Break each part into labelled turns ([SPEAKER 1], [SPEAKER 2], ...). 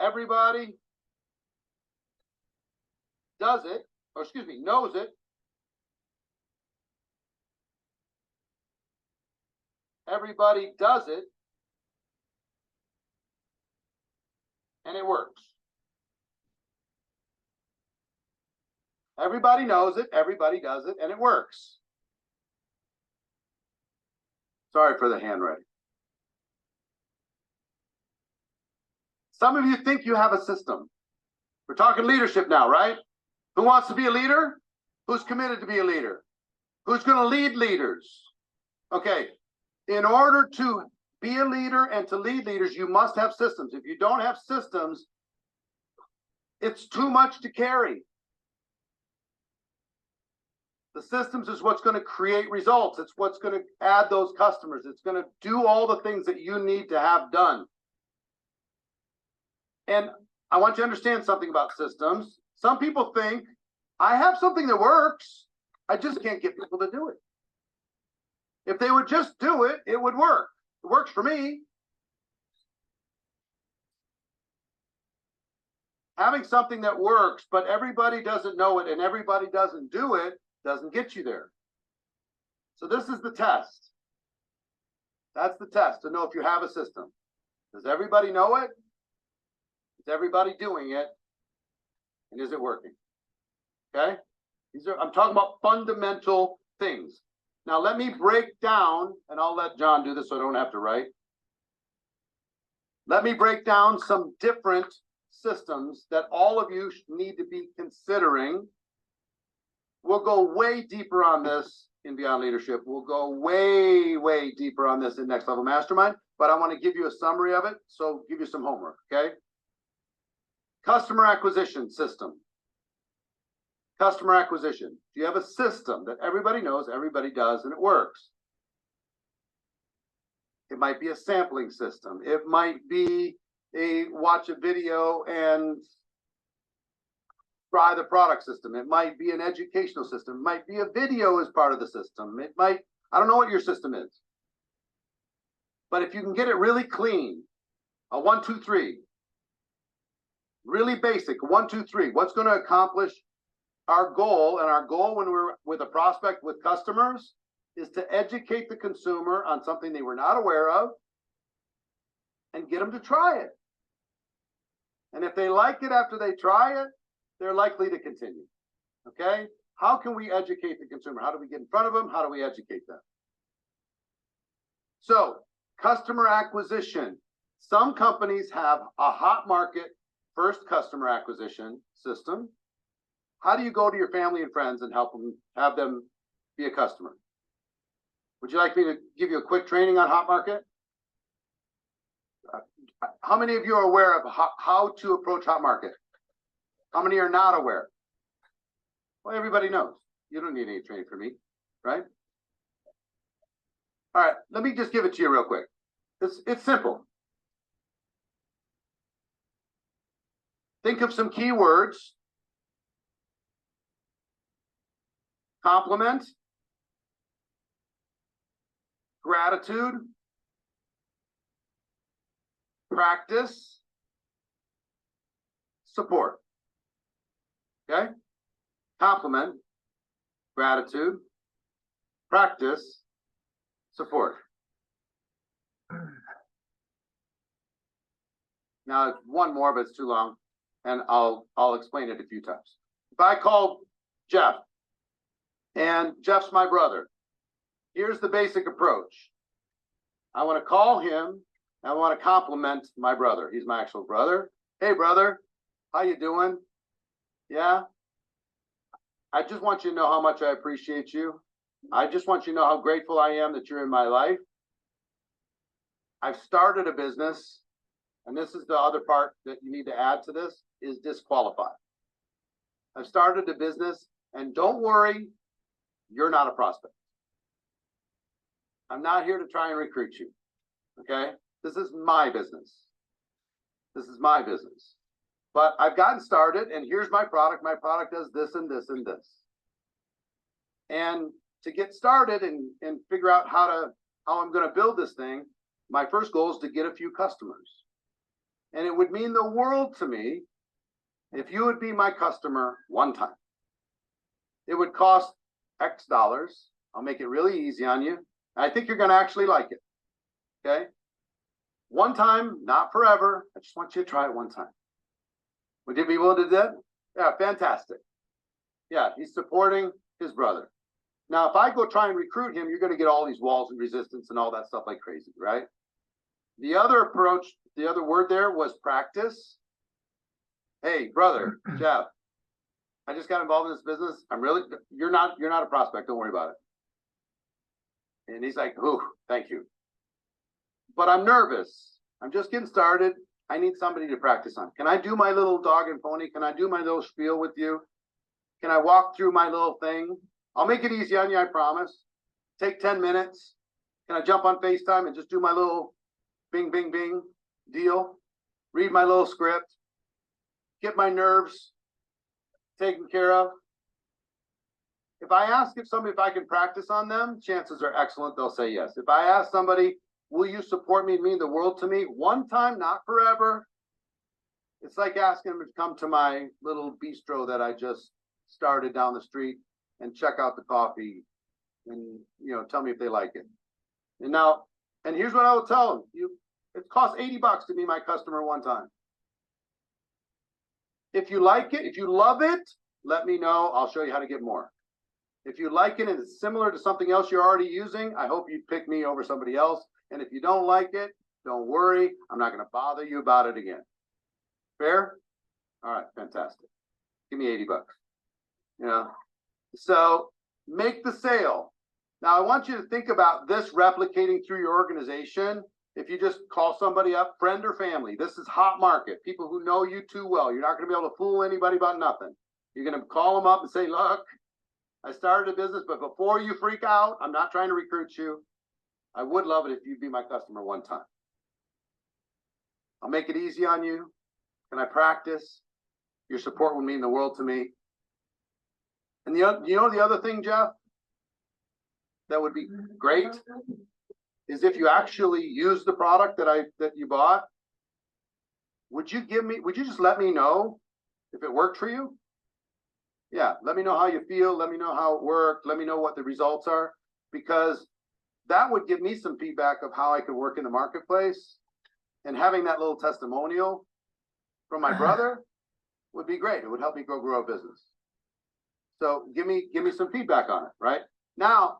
[SPEAKER 1] Everybody does it, or excuse me, knows it. Everybody does it, and it works. Everybody knows it, everybody does it, and it works. Sorry for the handwriting. Some of you think you have a system. We're talking leadership now, right? Who wants to be a leader? Who's committed to be a leader? Who's going to lead leaders? Okay, in order to be a leader and to lead leaders, you must have systems. If you don't have systems, it's too much to carry. The systems is what's going to create results. It's what's going to add those customers. It's going to do all the things that you need to have done. And I want you to understand something about systems. Some people think, I have something that works. I just can't get people to do it. If they would just do it, it would work. It works for me. Having something that works, but everybody doesn't know it and everybody doesn't do it, doesn't get you there. So this is the test. That's the test to know if you have a system. Does everybody know it? Is everybody doing it? And is it working? Okay? I'm talking about fundamental things. Now let me break down, and I'll let John do this so I don't have to write. Let me break down some different systems that all of you need to be considering. We'll go way deeper on this in Beyond Leadership. We'll go way, way deeper on this in Next Level Mastermind, but I want to give you a summary of it, so give you some homework, okay? Customer acquisition system. Customer acquisition. Do you have a system that everybody knows, everybody does, and it works? It might be a sampling system. It might be watch a video and try the product system. It might be an educational system. It might be a video as part of the system. It might, I don't know what your system is. But if you can get it really clean, a 1, 2, 3, really basic, 1, 2, 3, what's going to accomplish our goal? And our goal when we're with a prospect, with customers, is to educate the consumer on something they were not aware of and get them to try it. And if they like it after they try it, they're likely to continue. Okay? How can we educate the consumer? How do we get in front of them? How do we educate them? So, customer acquisition. Some companies have a hot market first customer acquisition system. How do you go to your family and friends and help them, have them be a customer? Would you like me to give you a quick training on hot market? How many of you are aware of how to approach hot market? How many are not aware? Well, everybody knows. You don't need any training from me, right? All right, let me just give it to you real quick. It's simple. Think of some keywords. Compliment, gratitude, practice, support. Okay? Compliment, gratitude, practice, support. Now, one more, but it's too long, and I'll explain it a few times. If I call Jeff, and Jeff's my brother, here's the basic approach. I want to call him. I want to compliment my brother. He's my actual brother. Hey, brother, how you doing? Yeah? I just want you to know how much I appreciate you. I just want you to know how grateful I am that you're in my life. I've started a business, and this is the other part that you need to add to this, is disqualify. I've started a business, and don't worry, you're not a prospect. I'm not here to try and recruit you, okay? This is my business. This is my business. But I've gotten started, and here's my product. My product does this and this and this. And to get started and figure out how I'm going to build this thing, my first goal is to get a few customers. And it would mean the world to me if you would be my customer one time. It would cost X dollars. I'll make it really easy on you. I think you're going to actually like it. Okay? One time, not forever. I just want you to try it one time. Would you be willing to do that? Yeah, fantastic. Yeah, he's supporting his brother. Now, if I go try and recruit him, you're going to get all these walls and resistance and all that stuff like crazy, right? The other approach, the other word there was practice. Hey, brother, Jeff, I just got involved in this business. You're not a prospect. Don't worry about it. And he's like, ooh, thank you. But I'm nervous. I'm just getting started. I need somebody to practice on. Can I do my little dog and pony? Can I do my little spiel with you? Can I walk through my little thing? I'll make it easy on you, I promise. Take 10 minutes. Can I jump on FaceTime and just do my little bing, bing, bing deal? Read my little script. Get my nerves taken care of. If I ask if I can practice on them, chances are excellent they'll say yes. If I ask somebody, will you support me, mean the world to me, one time, not forever, it's like asking them to come to my little bistro that I just started down the street and check out the coffee and, tell me if they like it. And here's what I will tell them. It costs $80 to be my customer one time. If you like it, if you love it, let me know. I'll show you how to get more. If you like it and it's similar to something else you're already using, I hope you pick me over somebody else. And if you don't like it, don't worry. I'm not going to bother you about it again. Fair? All right, fantastic. Give me $80. So make the sale. Now, I want you to think about this replicating through your organization. If you just call somebody up, friend or family, this is hot market, people who know you too well. You're not going to be able to fool anybody about nothing. You're going to call them up and say, look, I started a business, but before you freak out, I'm not trying to recruit you. I would love it if you'd be my customer one time. I'll make it easy on you. Can I practice? Your support would mean the world to me. And the other thing, Jeff, that would be great is if you actually use the product that you bought, would you just let me know if it worked for you? Yeah, let me know how you feel. Let me know how it worked. Let me know what the results are, because that would give me some feedback of how I could work in the marketplace. And having that little testimonial from my brother would be great. It would help me grow a business. So give me some feedback on it, right? Now,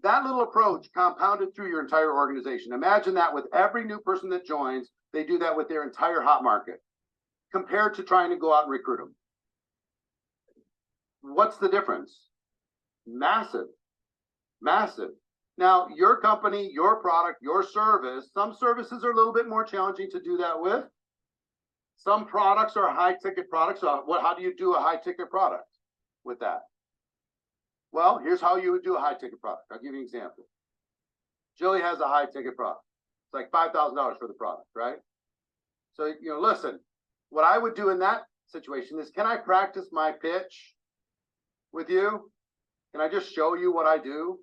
[SPEAKER 1] that little approach compounded through your entire organization. Imagine that with every new person that joins, they do that with their entire hot market, compared to trying to go out and recruit them. What's the difference? Massive, massive. Now, your company, your product, your service, some services are a little bit more challenging to do that with. Some products are high-ticket products. So how do you do a high-ticket product with that? Well, here's how you would do a high-ticket product. I'll give you an example. Jilly has a high-ticket product. It's like $5,000 for the product, right? So, listen, what I would do in that situation is, can I practice my pitch with you? Can I just show you what I do?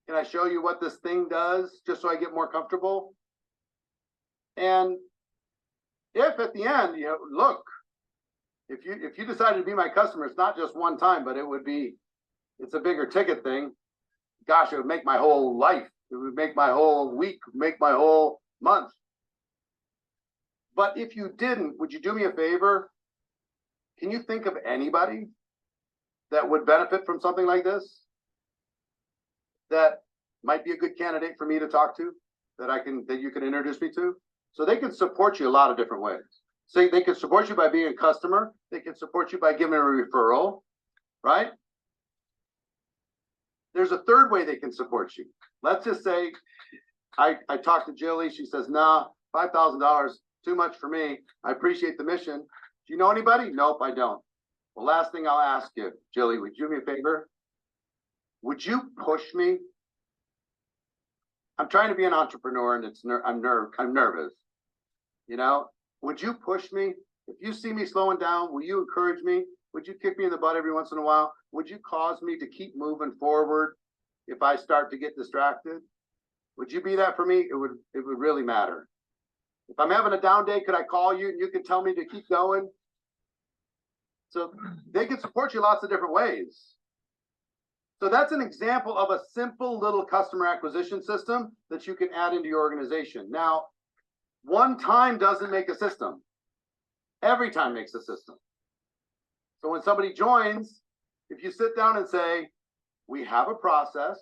[SPEAKER 1] Can I show you what this thing does, just so I get more comfortable? And if at the end, look, if you decided to be my customer, it's not just one time, but it's a bigger ticket thing. Gosh, it would make my whole life. It would make my whole week, make my whole month. But if you didn't, would you do me a favor? Can you think of anybody that would benefit from something like this, that might be a good candidate for me to talk to, that you can introduce me to? So they can support you a lot of different ways. So they can support you by being a customer. They can support you by giving a referral, right? There's a third way they can support you. Let's just say I talked to Jilly. She says, nah, $5,000, too much for me. I appreciate the mission. Do you know anybody? Nope, I don't. Well, last thing I'll ask you, Jilly, would you do me a favor? Would you push me? I'm trying to be an entrepreneur, and I'm nervous. Would you push me? If you see me slowing down, will you encourage me? Would you kick me in the butt every once in a while? Would you cause me to keep moving forward if I start to get distracted? Would you be that for me? It would really matter. If I'm having a down day, could I call you and you can tell me to keep going? So they can support you lots of different ways. So that's an example of a simple little customer acquisition system that you can add into your organization. Now, one time doesn't make a system. Every time makes a system. So when somebody joins, if you sit down and say, we have a process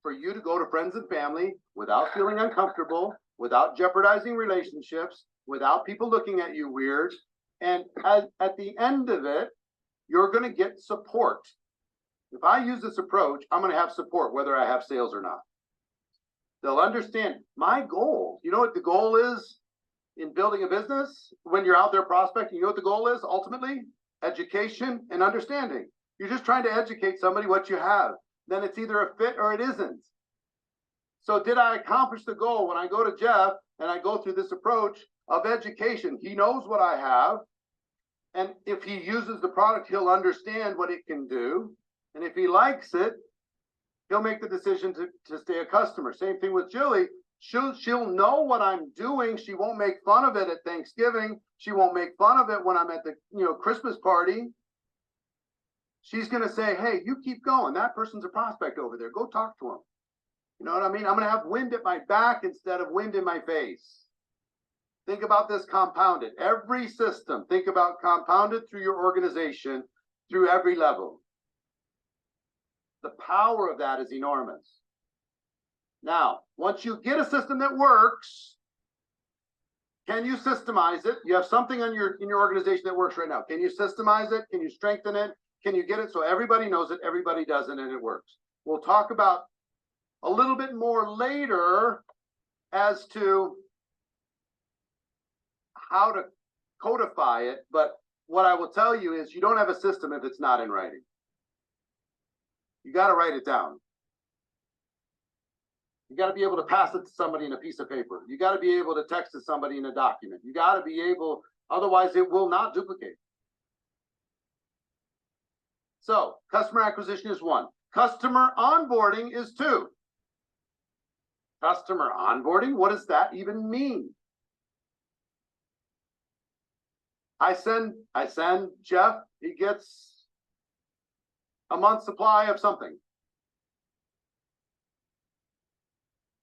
[SPEAKER 1] for you to go to friends and family without feeling uncomfortable, without jeopardizing relationships, without people looking at you weird, and at the end of it, you're going to get support. If I use this approach, I'm going to have support whether I have sales or not. They'll understand my goal. You know what the goal is in building a business? When you're out there prospecting, you know what the goal is ultimately? Education and understanding. You're just trying to educate somebody what you have. Then it's either a fit or it isn't. So did I accomplish the goal? When I go to Jeff and I go through this approach of education, he knows what I have. And if he uses the product, he'll understand what it can do. And if he likes it, he'll make the decision to stay a customer. Same thing with Julie. She'll know what I'm doing. She won't make fun of it at Thanksgiving. She won't make fun of it when I'm at the Christmas party. She's going to say, hey, you keep going. That person's a prospect over there. Go talk to him. You know what I mean? I'm going to have wind at my back instead of wind in my face. Think about this compounded. Every system, think about compounded through your organization, through every level. The power of that is enormous. Now, once you get a system that works, can you systemize it? You have something in your organization that works right now. Can you systemize it? Can you strengthen it? Can you get it so everybody knows it, everybody does it, and it works? We'll talk about a little bit more later as to how to codify it, but what I will tell you is you don't have a system if it's not in writing. You got to write it down. You got to be able to pass it to somebody in a piece of paper. You got to be able to text to somebody in a document. You got to be able, otherwise it will not duplicate. So customer acquisition is 1. Customer onboarding is 2. Customer onboarding, what does that even mean? I send Jeff, he gets a month's supply of something.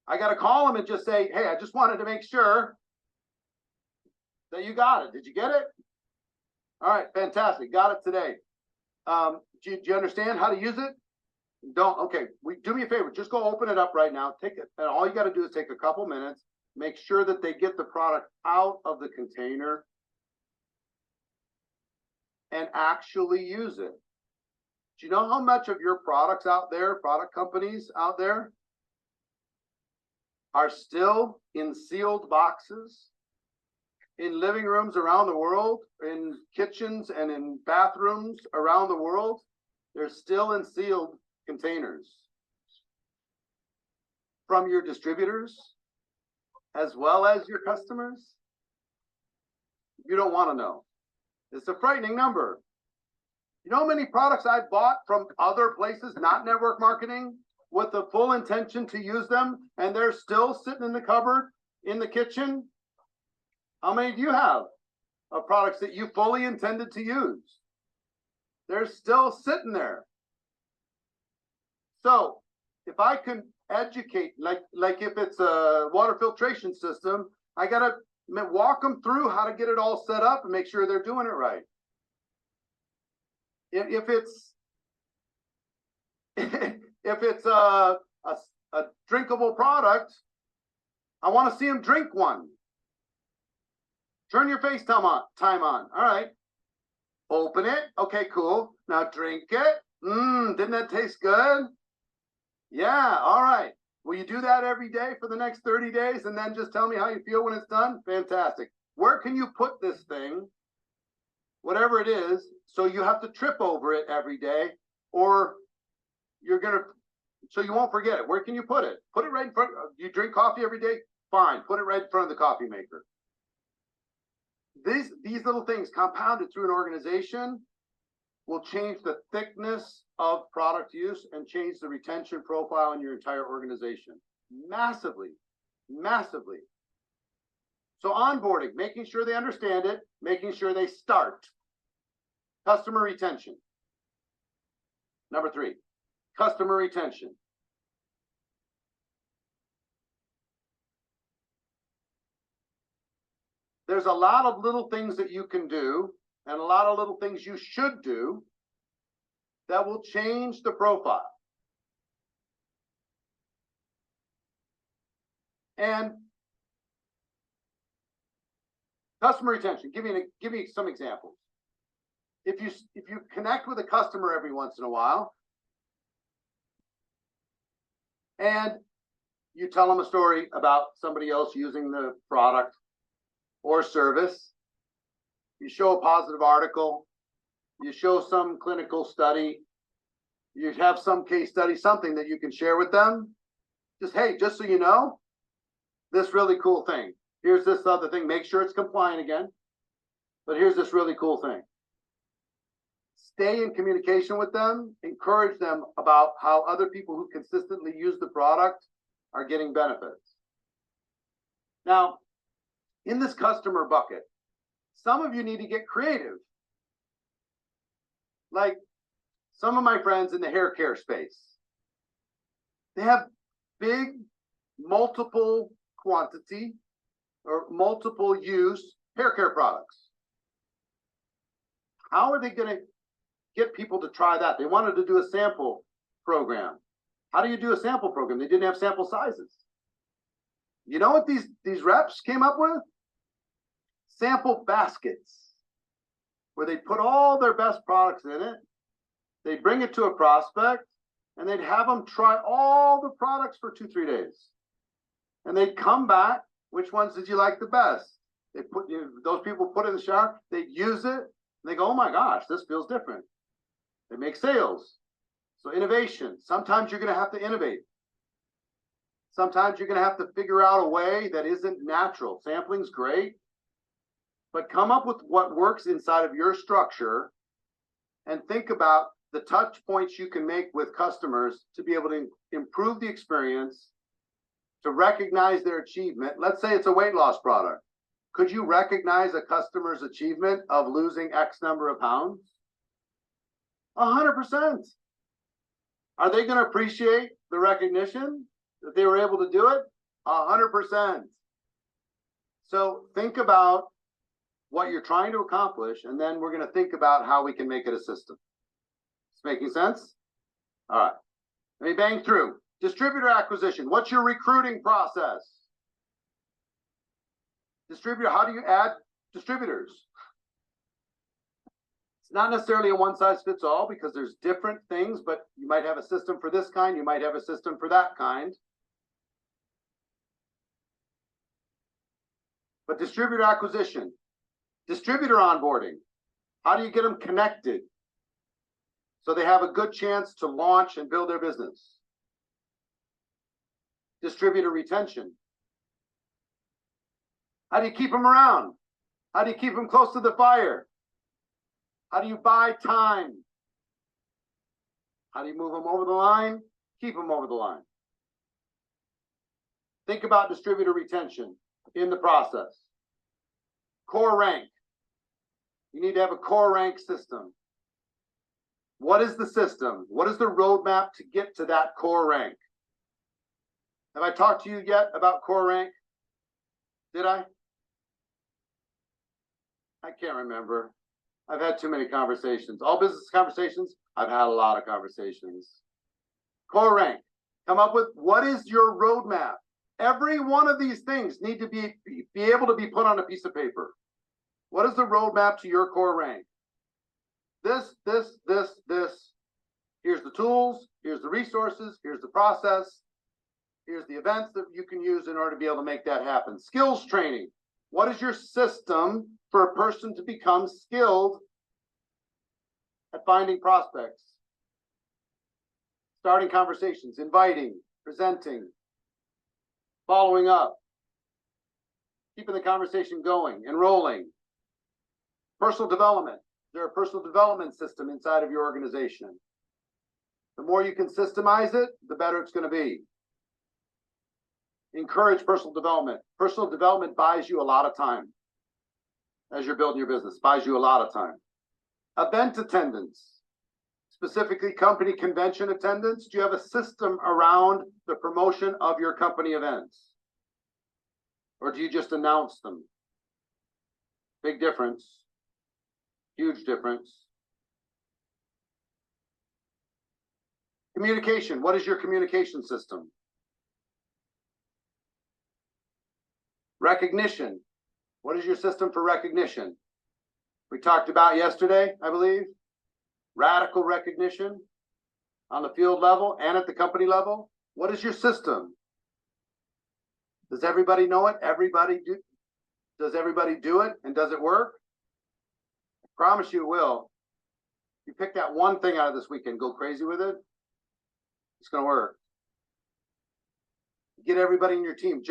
[SPEAKER 1] I got to call him and just say, hey, I just wanted to make sure that you got it. Did you get it? All right, fantastic. Got it today. Do you understand how to use it? Don't. Okay, do me a favor. Just go open it up right now. Take it, and all you got to do is take a couple minutes. Make sure that they get the product out of the container and actually use it. Do you know how much of your products out there, product companies out there, are still in sealed boxes, in living rooms around the world, in kitchens and in bathrooms around the world? They're still in sealed containers from your distributors as well as your customers. You don't want to know. It's a frightening number. You know how many products I bought from other places, not network marketing, with the full intention to use them, and they're still sitting in the cupboard in the kitchen? How many do you have of products that you fully intended to use? They're still sitting there. So if I can educate, like if it's a water filtration system, I got to walk them through how to get it all set up and make sure they're doing it right. If it's a drinkable product, I want to see them drink one. Turn your FaceTime on. All right. Open it. Okay, cool. Now drink it. Didn't that taste good? Yeah, all right. Will you do that every day for the next 30 days and then just tell me how you feel when it's done? Fantastic. Where can you put this thing, whatever it is, so you have to trip over it every day, or so you won't forget it? Where can you put it? Put it right in front. You drink coffee every day? Fine. Put it right in front of the coffee maker. These little things compounded through an organization will change the thickness of product use and change the retention profile in your entire organization. Massively, massively. So onboarding, making sure they understand it, making sure they start. Customer retention. Number 3, customer retention. There's a lot of little things that you can do and a lot of little things you should do that will change the profile. And customer retention, give me some examples. If you connect with a customer every once in a while and you tell them a story about somebody else using the product or service, you show a positive article, you show some clinical study, you have some case study, something that you can share with them. Just, hey, just so you know, this really cool thing. Here's this other thing. Make sure it's compliant again, but here's this really cool thing. Stay in communication with them, encourage them about how other people who consistently use the product are getting benefits. Now, in this customer bucket, some of you need to get creative. Like some of my friends in the hair care space, they have big, multiple quantity or multiple use hair care products. How are they going to get people to try that? They wanted to do a sample program. How do you do a sample program? They didn't have sample sizes. You know what these reps came up with? Sample baskets, where they put all their best products in it. They bring it to a prospect and they'd have them try all the products for 2-3 days. And they'd come back. Which ones did you like the best? They put those people put it in the shower, they use it, and they go, oh my gosh, this feels different. They make sales. So innovation. Sometimes you're going to have to innovate. Sometimes you're going to have to figure out a way that isn't natural. Sampling's great, but come up with what works inside of your structure and think about the touch points you can make with customers to be able to improve the experience, to recognize their achievement. Let's say it's a weight loss product. Could you recognize a customer's achievement of losing X number of pounds? 100%. Are they going to appreciate the recognition that they were able to do it? 100%. So think about what you're trying to accomplish, and then we're going to think about how we can make it a system. It's making sense? All right. Let me bang through. Distributor acquisition. What's your recruiting process? Distributor, how do you add distributors? It's not necessarily a one-size-fits-all because there's different things, but you might have a system for this kind, you might have a system for that kind. But distributor acquisition, distributor onboarding, how do you get them connected so they have a good chance to launch and build their business? Distributor retention. How do you keep them around? How do you keep them close to the fire? How do you buy time? How do you move them over the line? Keep them over the line. Think about distributor retention in the process. Core rank. You need to have a core rank system. What is the system? What is the roadmap to get to that core rank? Have I talked to you yet about core rank? Did I? I can't remember. I've had too many conversations. All business conversations, I've had a lot of conversations. Core rank. Come up with what is your roadmap. Every one of these things need to be able to be put on a piece of paper. What is the roadmap to your core rank? This. Here's the tools. Here's the resources. Here's the process. Here's the events that you can use in order to be able to make that happen. Skills training. What is your system for a person to become skilled at finding prospects? Starting conversations, inviting, presenting, following up, keeping the conversation going and rolling. Personal development. Is there a personal development system inside of your organization? The more you can systemize it, the better it's going to be. Encourage personal development. Personal development buys you a lot of time as you're building your business, buys you a lot of time. Event attendance, specifically company convention attendance. Do you have a system around the promotion of your company events? Or do you just announce them? Big difference. Huge difference. Communication. What is your communication system? Recognition. What is your system for recognition? We talked about yesterday, I believe. Radical recognition on the field level and at the company level. What is your system? Does everybody know it? Does everybody do it? And does it work? I promise you it will. You pick that one thing out of this weekend, go crazy with it, it's going to work. Get everybody in your team.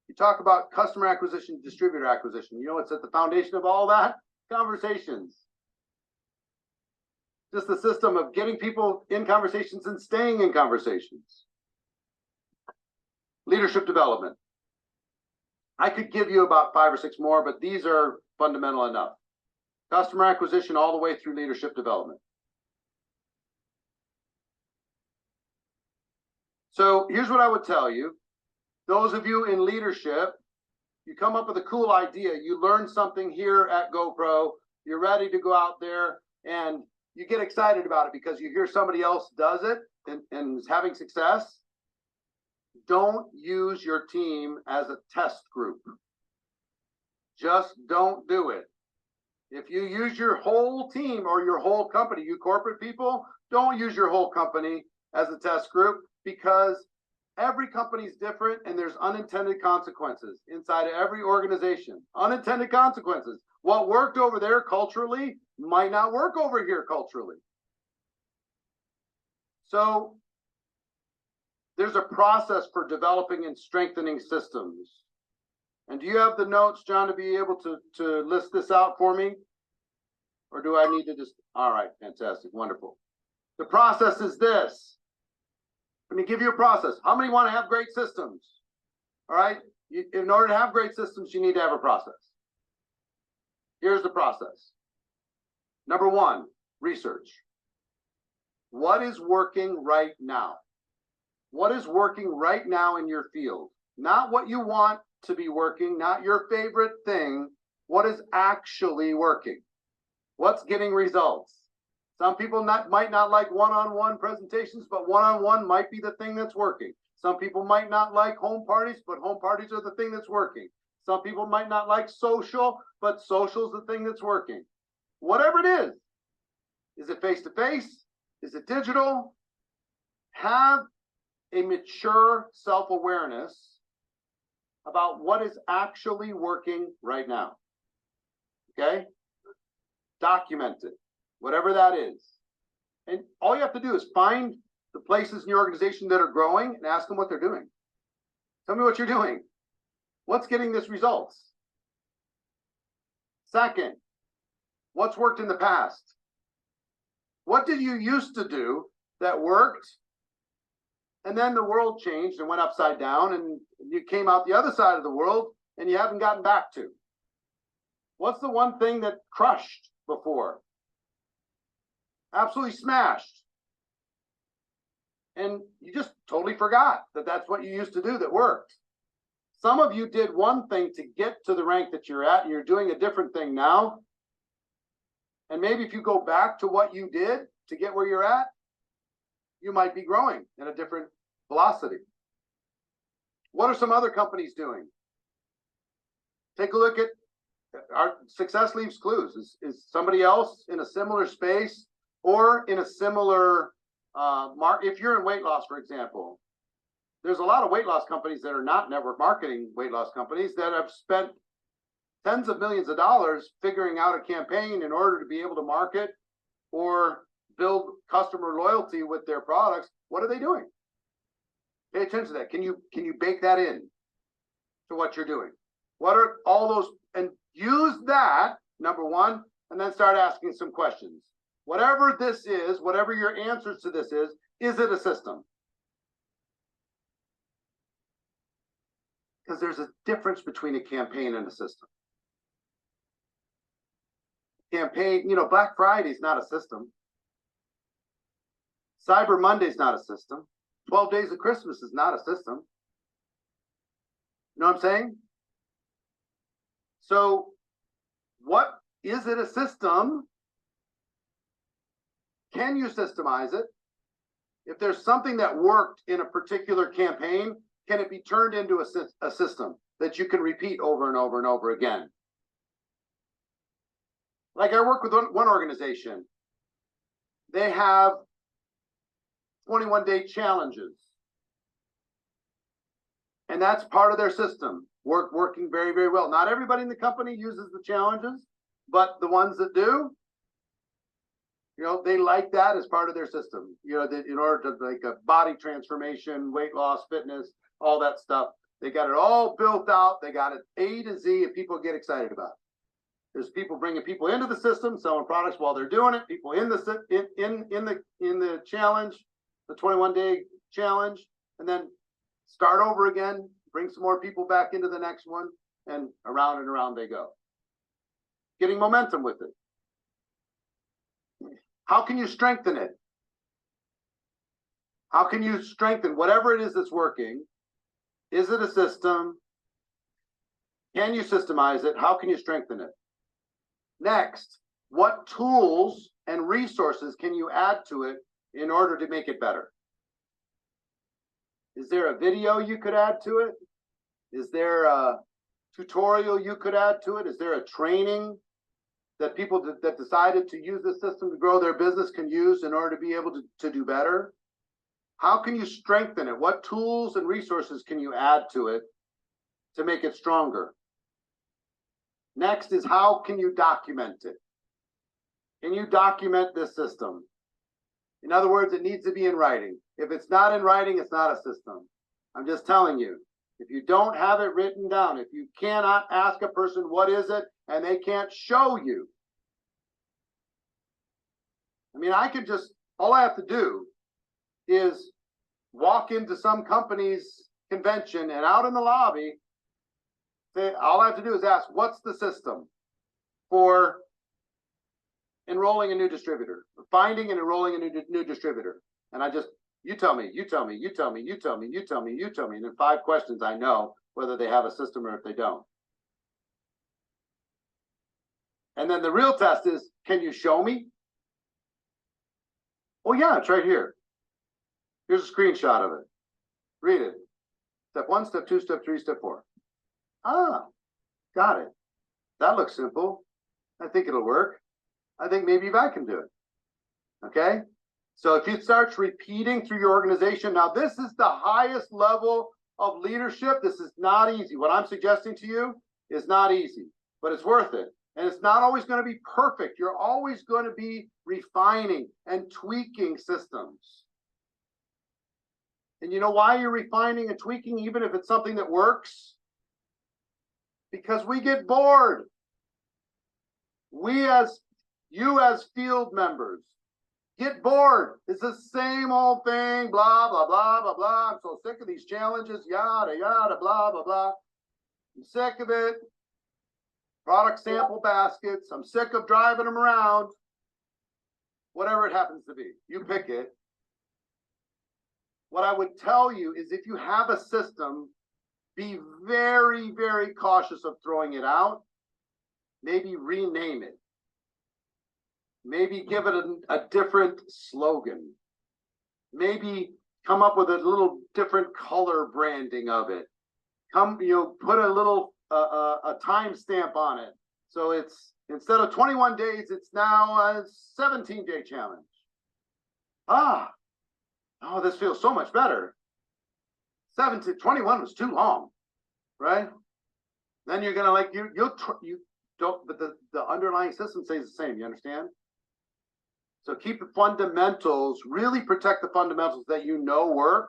[SPEAKER 1] You talk about customer acquisition, distributor acquisition. You know what's at the foundation of all that? Conversations. Just the system of getting people in conversations and staying in conversations. Leadership development. I could give you about 5 or 6 more, but these are fundamental enough. Customer acquisition all the way through leadership development. So here's what I would tell you. Those of you in leadership, you come up with a cool idea. You learn something here at GoPro. You're ready to go out there and you get excited about it because you hear somebody else does it and is having success. Don't use your team as a test group. Just don't do it. If you use your whole team or your whole company, you corporate people, don't use your whole company as a test group because every company is different and there's unintended consequences inside of every organization. Unintended consequences. What worked over there culturally might not work over here culturally. So there's a process for developing and strengthening systems. And do you have the notes, John, to be able to list this out for me? Or do I need to just, all right, fantastic, wonderful. The process is this. Let me give you a process. How many want to have great systems? All right, in order to have great systems, you need to have a process. Here's the process. Number 1, research. What is working right now? What is working right now in your field? Not what you want to be working, not your favorite thing. What is actually working? What's getting results? Some people might not like one-on-one presentations, but one-on-one might be the thing that's working. Some people might not like home parties, but home parties are the thing that's working. Some people might not like social, but social is the thing that's working. Whatever it is it face-to-face? Is it digital? Have a mature self-awareness about what is actually working right now. Okay? Document it, whatever that is. And all you have to do is find the places in your organization that are growing and ask them what they're doing. Tell me what you're doing. What's getting this results? Second, what's worked in the past? What did you used to do that worked? And then the world changed and went upside down and you came out the other side of the world and you haven't gotten back to. What's the one thing that crushed before? Absolutely smashed. And you just totally forgot that that's what you used to do that worked. Some of you did one thing to get to the rank that you're at and you're doing a different thing now. And maybe if you go back to what you did to get where you're at, you might be growing at a different velocity. What are some other companies doing? Take a look at our success leaves clues. Is somebody else in a similar space or in a similar if you're in weight loss, for example, there's a lot of weight loss companies that are not network marketing weight loss companies that have spent tens of millions of dollars figuring out a campaign in order to be able to market or build customer loyalty with their products. What are they doing? Pay attention to that. Can you bake that in to what you're doing? What are all those? And use that, number 1, and then start asking some questions. Whatever this is, whatever your answers to this is it a system? Because there's a difference between a campaign and a system. Campaign, Black Friday is not a system. Cyber Monday is not a system. 12 Days of Christmas is not a system. You know what I'm saying? So what is it a system? Can you systemize it? If there's something that worked in a particular campaign, can it be turned into a system that you can repeat over and over and over again? Like I work with one organization. They have 21-day challenges. And that's part of their system, working very, very well. Not everybody in the company uses the challenges, but the ones that do, they like that as part of their system. That in order to like a body transformation, weight loss, fitness, all that stuff, they got it all built out. They got it A to Z, and people get excited about it. There's people bringing people into the system, selling products while they're doing it. People in the challenge, the 21-day challenge, and then start over again, bring some more people back into the next one, and around they go. Getting momentum with it. How can you strengthen it? How can you strengthen whatever it is that's working? Is it a system? Can you systemize it? How can you strengthen it? Next, what tools and resources can you add to it in order to make it better? Is there a video you could add to it? Is there a tutorial you could add to it? Is there a training that people that decided to use this system to grow their business can use in order to be able to do better? How can you strengthen it? What tools and resources can you add to it to make it stronger? Next is, how can you document it? Can you document this system? In other words, it needs to be in writing. If it's not in writing, it's not a system. I'm just telling you, if you don't have it written down, if you cannot ask a person, what is it? And they can't show you. I mean, all I have to do is walk into some company's convention and out in the lobby, all I have to do is ask, what's the system for enrolling a new distributor, finding and enrolling a new distributor? And you tell me. And in 5 questions, I know whether they have a system or if they don't. And then the real test is, can you show me? Oh yeah, it's right here. Here's a screenshot of it. Read it. Step 1, step 2, step 3, step 4. Ah, got it. That looks simple. I think it'll work. I think maybe I can do it. Okay? So if it starts repeating through your organization, now this is the highest level of leadership. This is not easy. What I'm suggesting to you is not easy, but it's worth it. And it's not always going to be perfect. You're always going to be refining and tweaking systems. And you know why you're refining and tweaking, even if it's something that works? Because we get bored. You as field members get bored. It's the same old thing, blah, blah, blah, blah, blah. I'm so sick of these challenges, yada, yada, blah, blah, blah. I'm sick of it. Product sample baskets. I'm sick of driving them around. Whatever it happens to be, you pick it. What I would tell you is, if you have a system, be very, very cautious of throwing it out. Maybe rename it. Maybe give it a different slogan. Maybe come up with a little different color branding of it. Put a little a time stamp on it. So it's, instead of 21 days, it's now a 17-day challenge. Oh, this feels so much better. 21 was too long, right? Then you're gonna but the underlying system stays the same. You understand? So keep the fundamentals, really protect the fundamentals that you know work,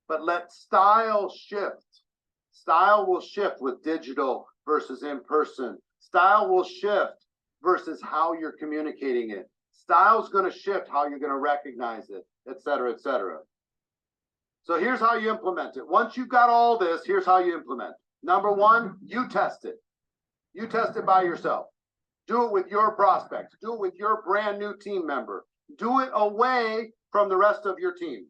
[SPEAKER 1] but let style shift. Style will shift with digital versus in person. Style will shift versus how you're communicating it. Style's going to shift how you're going to recognize it, et cetera, et cetera. So here's how you implement it. Once you've got all this, here's how you implement. Number one, you test it. You test it by yourself. Do it with your prospects. Do it with your brand new team member. Do it away from the rest of your team.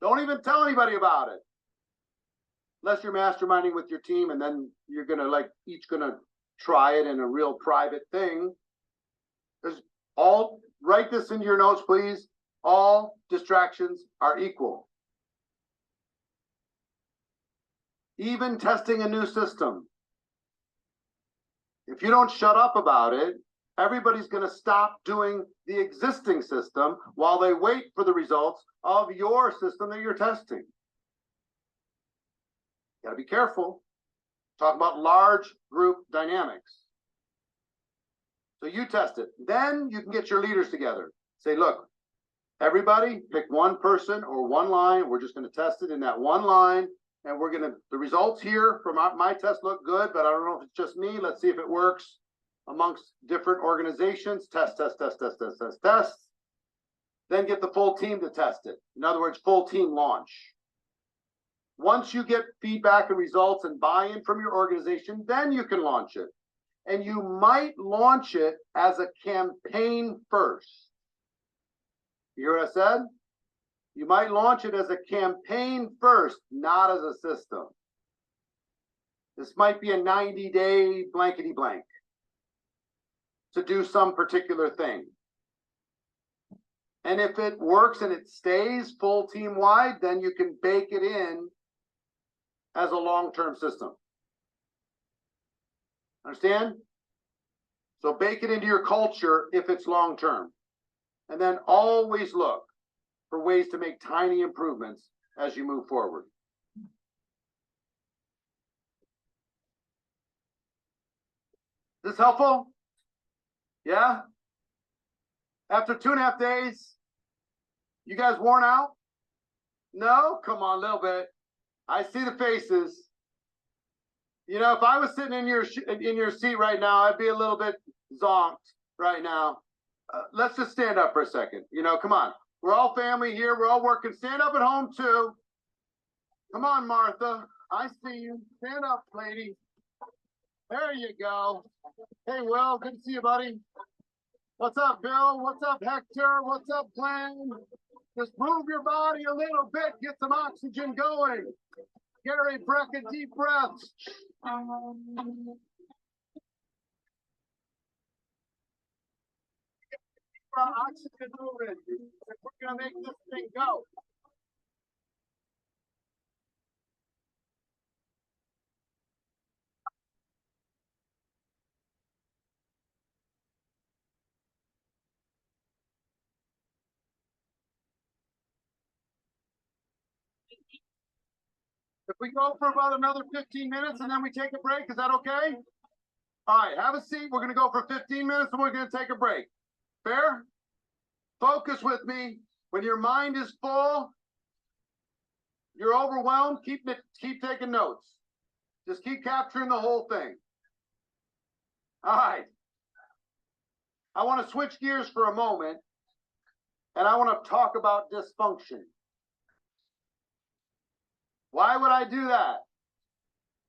[SPEAKER 1] Don't even tell anybody about it. Unless you're masterminding with your team, and then you're gonna each gonna try it in a real private thing. Write this into your notes, please. All distractions are equal. Even testing a new system. If you don't shut up about it, everybody's going to stop doing the existing system while they wait for the results of your system that you're testing. Got to be careful. Talk about large group dynamics. So you test it. Then you can get your leaders together. Say, look, everybody pick one person or one line. We're just going to test it in that one line. And we're going to, the results here from my test look good, but I don't know if it's just me. Let's see if it works amongst different organizations. Test. Then get the full team to test it. In other words, full team launch. Once you get feedback and results and buy-in from your organization, then you can launch it. And you might launch it as a campaign first. You hear what I said? You might launch it as a campaign first, not as a system. This might be a 90-day blankety blank to do some particular thing. And if it works and it stays full team wide, then you can bake it in as a long-term system. Understand? So bake it into your culture if it's long-term. And then always look for ways to make tiny improvements as you move forward. Is this helpful? Yeah? After 2.5 days, you guys worn out? No? Come on, a little bit. I see the faces. You know, if I was sitting in your seat right now, I'd be a little bit zonked right now. Let's just stand up for a second. You know, come on. We're all family here. We're all working. Stand up at home, too. Come on, Martha. I see you. Stand up, lady. There you go. Hey, Will. Good to see you, buddy. What's up, Bill? What's up, Hector? What's up, Glenn? Just move your body a little bit. Get some oxygen going. Gary, deep breaths. Oxygen moving. We're going to make this thing go. If we go for about another 15 minutes and then we take a break, is that okay? All right, have a seat. We're going to go for 15 minutes and we're going to take a break. Fair? Focus with me. When your mind is full, you're overwhelmed, keep taking notes. Just keep capturing the whole thing. All right. I want to switch gears for a moment, and I want to talk about dysfunction. Why would I do that?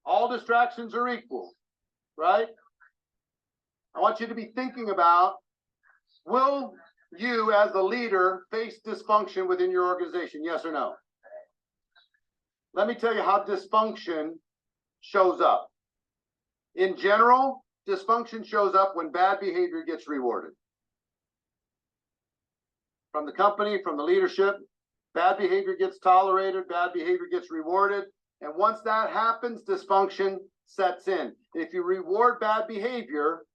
[SPEAKER 1] All distractions are equal, right? I want you to be thinking about, will you as a leader face dysfunction within your organization? Yes or no? Let me tell you how dysfunction shows up. In general, dysfunction shows up when bad behavior gets rewarded. From the company, from the leadership, bad behavior gets tolerated, bad behavior gets rewarded. And once that happens, dysfunction sets in. If you reward bad behavior,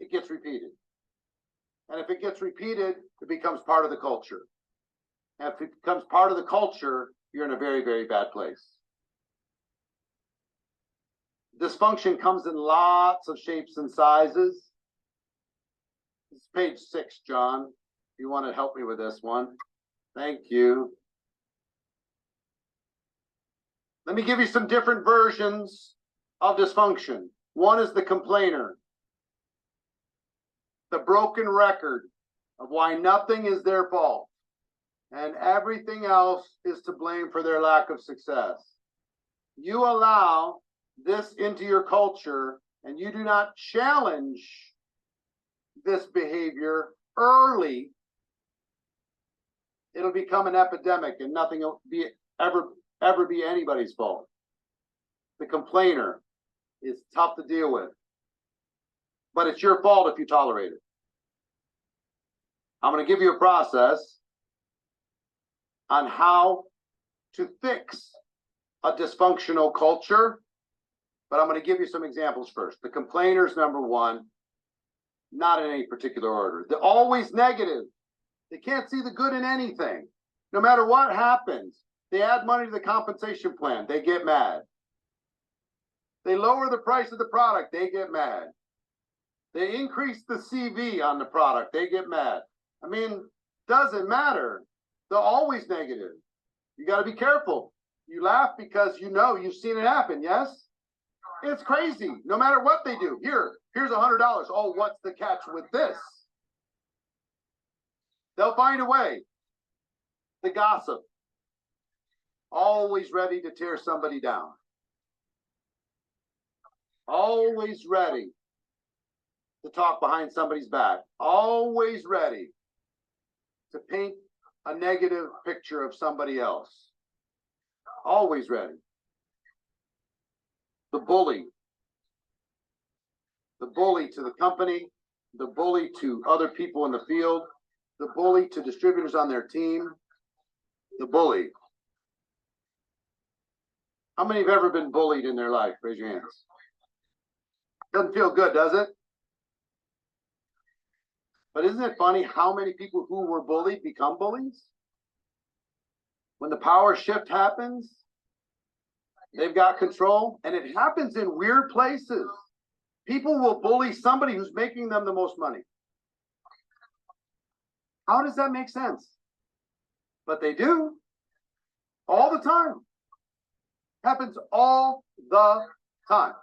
[SPEAKER 1] it gets repeated. And if it gets repeated, it becomes part of the culture. And if it becomes part of the culture, you're in a very, very bad place. Dysfunction comes in lots of shapes and sizes. This is page 6, John. If you want to help me with this one. Thank you. Let me give you some different versions of dysfunction. One is the complainer. The broken record of why nothing is their fault. and everything else is to blame for their lack of success. You allow this into your culture and you do not challenge this behavior early, it'll become an epidemic and nothing will ever be anybody's fault. The complainer is tough to deal with, but it's your fault if you tolerate it. I'm going to give you a process on how to fix a dysfunctional culture, but I'm going to give you some examples first. The complainers, number one, not in any particular order. They're always negative. They can't see the good in anything. No matter what happens, they add money to the compensation plan, they get mad. They lower the price of the product, they get mad. They increase the CV on the product, they get mad. I mean, doesn't matter. They're always negative. You got to be careful. You laugh because you know you've seen it happen, yes? It's crazy. No matter what they do. Here's $100. Oh, what's the catch with this? They'll find a way. The gossip. Always ready to tear somebody down. Always ready to talk behind somebody's back. Always ready to paint a negative picture of somebody else. Always ready. The bully. The bully to the company, the bully to other people in the field, the bully to distributors on their team, the bully. How many have ever been bullied in their life? Raise your hands. Doesn't feel good, does it? But isn't it funny how many people who were bullied become bullies? When the power shift happens, they've got control, and it happens in weird places. People will bully somebody who's making them the most money. How does that make sense? But they do. All the time. Happens all the time.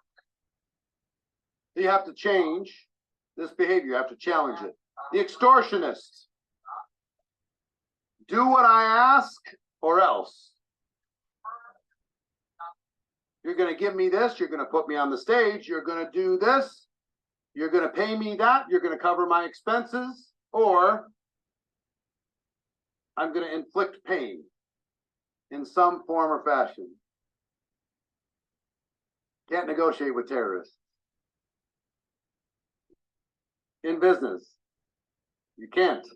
[SPEAKER 1] You have to change this behavior. You have to challenge it. The extortionists. Do what I ask or else. You're going to give me this. You're going to put me on the stage. You're going to do this. You're going to pay me that. You're going to cover my expenses. Or I'm going to inflict pain in some form or fashion. Can't negotiate with terrorists. In business, you can't.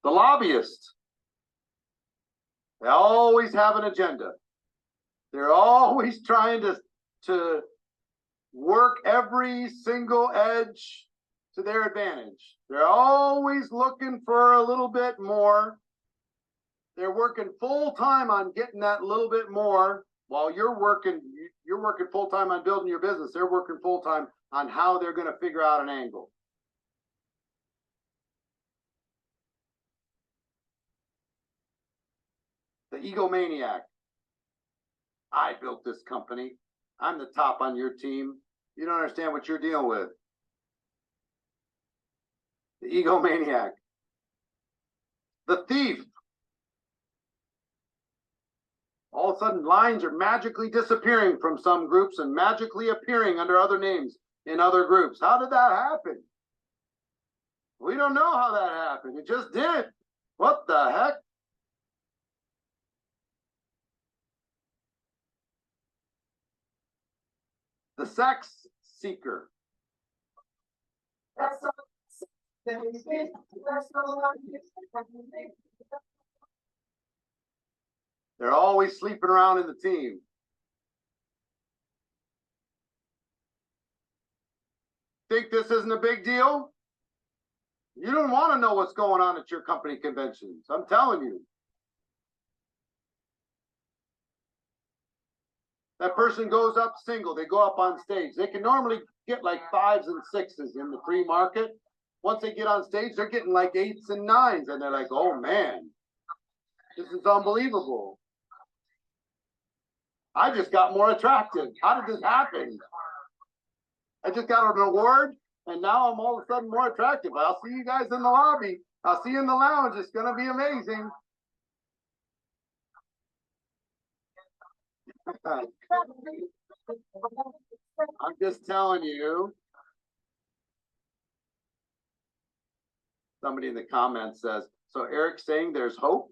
[SPEAKER 1] The lobbyists, they always have an agenda. They're always trying to work every single edge to their advantage. They're always looking for a little bit more. They're working full time on getting that little bit more while you're working full time on building your business. They're working full time on how they're going to figure out an angle. The egomaniac. I built this company. I'm the top on your team. You don't understand what you're dealing with. The egomaniac. The thief. All of a sudden, lines are magically disappearing from some groups and magically appearing under other names in other groups. How did that happen? We don't know how that happened. It just did. What the heck? The sex seeker. They're always sleeping around in the team. Think this isn't a big deal? You don't want to know what's going on at your company conventions. I'm telling you. That person goes up single. They go up on stage. They can normally get like 5s and 6s in the pre-market. Once they get on stage, they're getting like 8s and 9s. And they're like, oh, man, this is unbelievable. I just got more attractive. How did this happen? I just got an award, and now I'm all of a sudden more attractive. I'll see you guys in the lobby. I'll see you in the lounge. It's going to be amazing. I'm just telling you. Somebody in the comments says, so Eric's saying there's hope?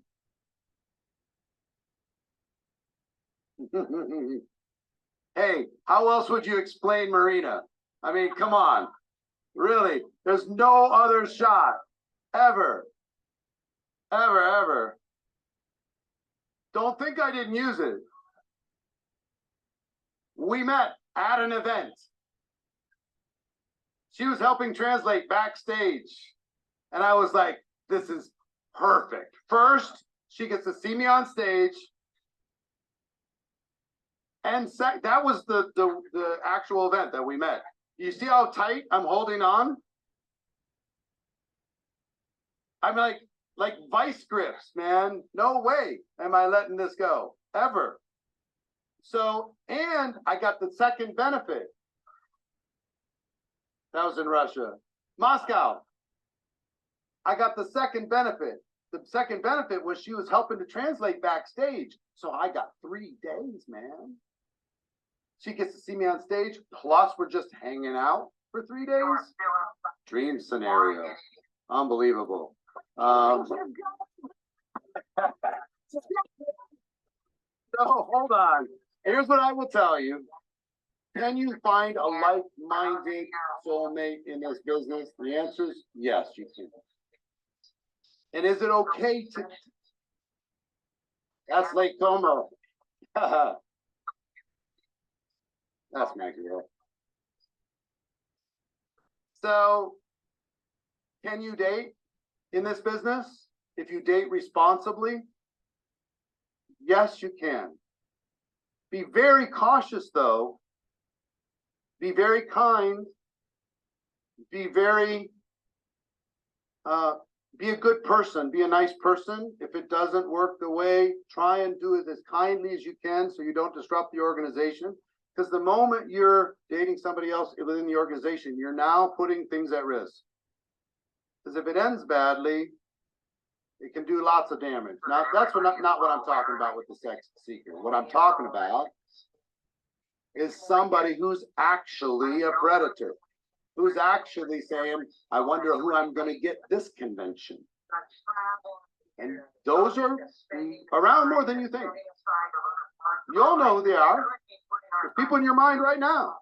[SPEAKER 1] Hey, how else would you explain Marina? I mean, come on. Really, there's no other shot ever. Ever. Don't think I didn't use it. We met at an event. She was helping translate backstage. And I was like, this is perfect. First, she gets to see me on stage. And that was the actual event that we met. You see how tight I'm holding on? I'm like vice grips, man. No way am I letting this go, ever. So, and I got the second benefit. That was in Russia. Moscow. I got the second benefit. The second benefit was she was helping to translate backstage. So I got 3 days, man. She gets to see me on stage. Plus, we're just hanging out for 3 days. Dream scenario. Unbelievable. No, hold on. Here's what I will tell you. Can you find a like-minded soulmate in this business? The answer is yes, you can. And is it okay to... That's Lake Como. That's my girl. So, can you date in this business? If you date responsibly? Yes, you can. Be very cautious, though. Be very kind. Be very... be a good person. Be a nice person. If it doesn't work the way, try and do it as kindly as you can so you don't disrupt the organization. Because the moment you're dating somebody else within the organization, you're now putting things at risk. Because if it ends badly, it can do lots of damage. Now, that's not what I'm talking about with the sex seeker. What I'm talking about is somebody who's actually a predator, who's actually saying, I wonder who I'm going to get this convention. And those are around more than you think. You all know who they are. There's people in your mind right now.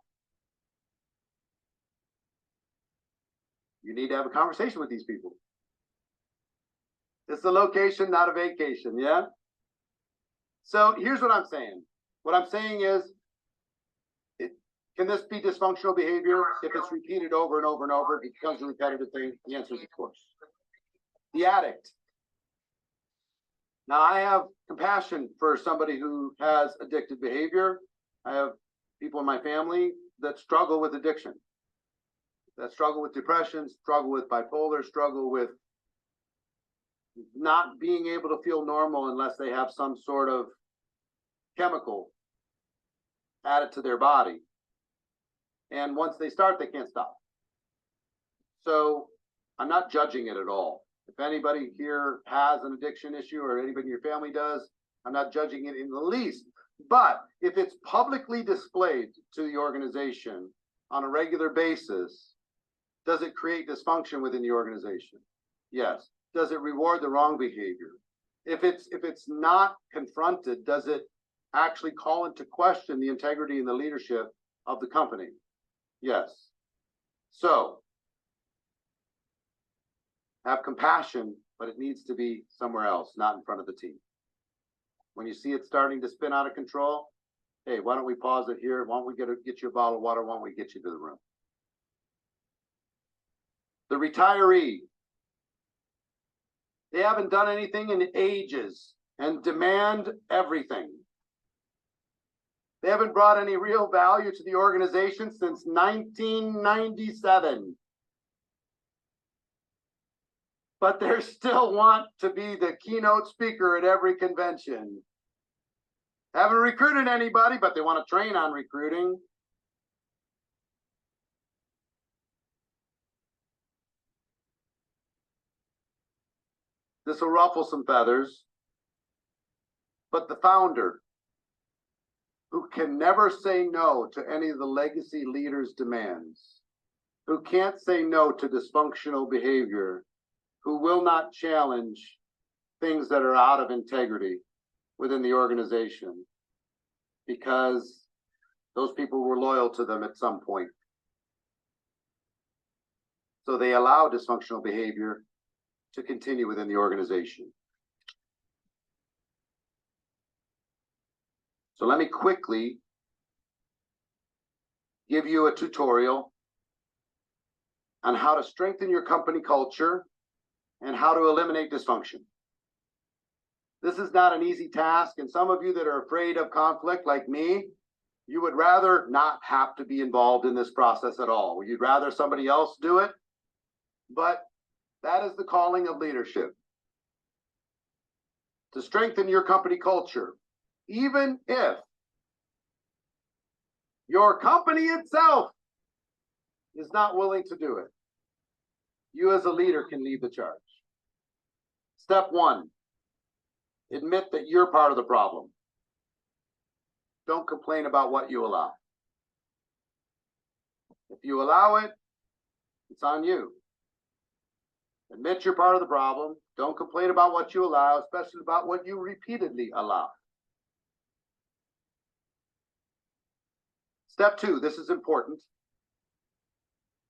[SPEAKER 1] You need to have a conversation with these people. It's a location, not a vacation, yeah? So here's what I'm saying. What I'm saying is, can this be dysfunctional behavior? If it's repeated over and over and over, it becomes a repetitive thing. The answer is of course. The addict. Now, I have compassion for somebody who has addictive behavior. I have people in my family that struggle with addiction, that struggle with depression, struggle with bipolar, struggle with not being able to feel normal unless they have some sort of chemical added to their body. And once they start, they can't stop. So I'm not judging it at all. If anybody here has an addiction issue or anybody in your family does, I'm not judging it in the least. But if it's publicly displayed to the organization on a regular basis, does it create dysfunction within the organization? Yes. Does it reward the wrong behavior? If it's not confronted, does it actually call into question the integrity and the leadership of the company? Yes. So have compassion, but it needs to be somewhere else, not in front of the team. When you see it starting to spin out of control, hey, why don't we pause it here? Why don't we get you a bottle of water? Why don't we get you to the room? The retiree. They haven't done anything in ages and demand everything. They haven't brought any real value to the organization since 1997. But they still want to be the keynote speaker at every convention. Haven't recruited anybody, but they want to train on recruiting. This will ruffle some feathers. But the founder, can never say no to any of the legacy leaders' demands, who can't say no to dysfunctional behavior, who will not challenge things that are out of integrity within the organization, because those people were loyal to them at some point. So they allow dysfunctional behavior to continue within the organization. So let me quickly give you a tutorial on how to strengthen your company culture and how to eliminate dysfunction. This is not an easy task, and some of you that are afraid of conflict like me, you would rather not have to be involved in this process at all. You'd rather somebody else do it, but that is the calling of leadership. To strengthen your company culture, even if your company itself is not willing to do it, you as a leader can lead the charge. Step one, admit that you're part of the problem. Don't complain about what you allow. If you allow it, it's on you. Admit you're part of the problem. Don't complain about what you allow, especially about what you repeatedly allow. Step two, this is important.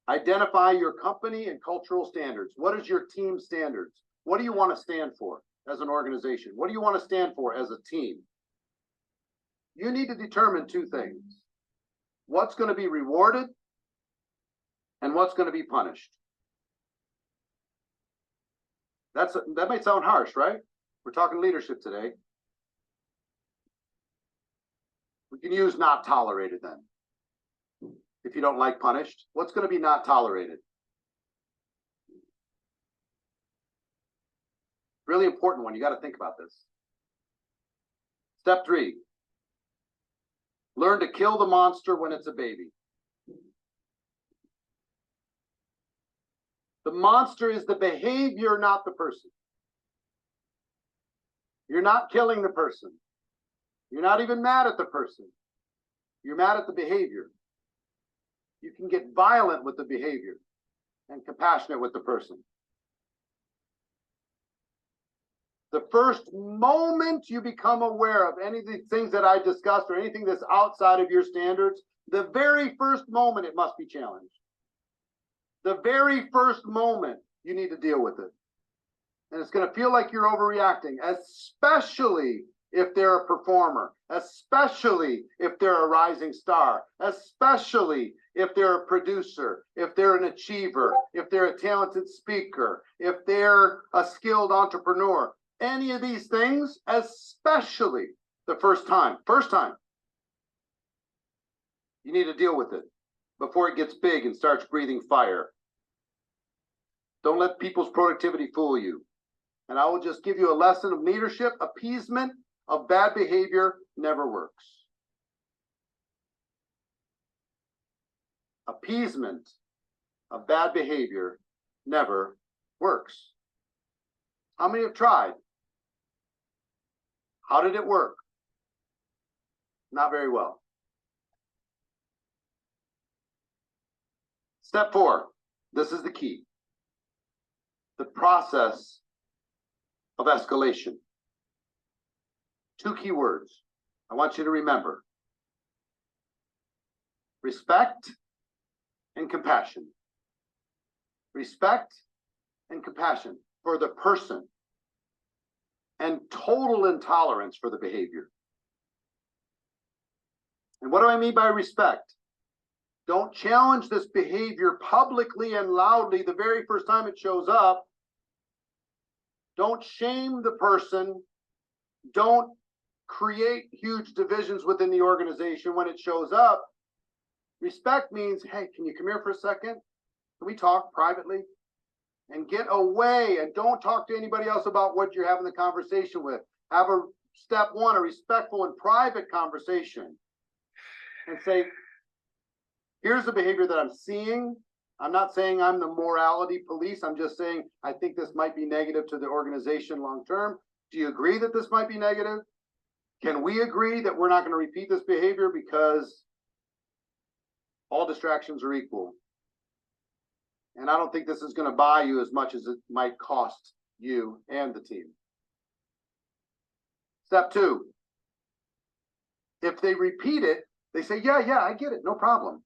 [SPEAKER 1] Identify your company and cultural standards. What is your team standards? What do you want to stand for as an organization? What do you want to stand for as a team? You need to determine two things. What's going to be rewarded and what's going to be punished. That might sound harsh, right? We're talking leadership today. We can use not tolerated then. If you don't like punished, what's going to be not tolerated? Really important one. You got to think about this. Step three, learn to kill the monster when it's a baby. The monster is the behavior, not the person. You're not killing the person. You're not even mad at the person. You're mad at the behavior. You can get violent with the behavior and compassionate with the person. The first moment you become aware of any of the things that I discussed or anything that's outside of your standards, the very first moment it must be challenged. The very first moment you need to deal with it. And it's going to feel like you're overreacting, especially if they're a performer, especially if they're a rising star, especially if they're a producer, if they're an achiever, if they're a talented speaker, if they're a skilled entrepreneur. Any of these things, especially the first time, you need to deal with it before it gets big and starts breathing fire. Don't let people's productivity fool you. And I will just give you a lesson of leadership. Appeasement of bad behavior never works. Appeasement of bad behavior never works. How many have tried? How did it work? Not very well. Step four, this is the key. The process of escalation. Two key words I want you to remember. Respect and compassion. Respect and compassion for the person, and total intolerance for the behavior. And what do I mean by respect? Don't challenge this behavior publicly and loudly the very first time it shows up. Don't shame the person. Don't create huge divisions within the organization when it shows up. Respect means, hey, can you come here for a second? Can we talk privately? And get away and don't talk to anybody else about what you're having the conversation with. Have a step one, a respectful and private conversation. And say, here's the behavior that I'm seeing. I'm not saying I'm the morality police. I'm just saying I think this might be negative to the organization long term. Do you agree that this might be negative? Can we agree that we're not going to repeat this behavior because all distractions are equal? And I don't think this is going to buy you as much as it might cost you and the team. Step 2. If they repeat it, they say, yeah, I get it, no problem.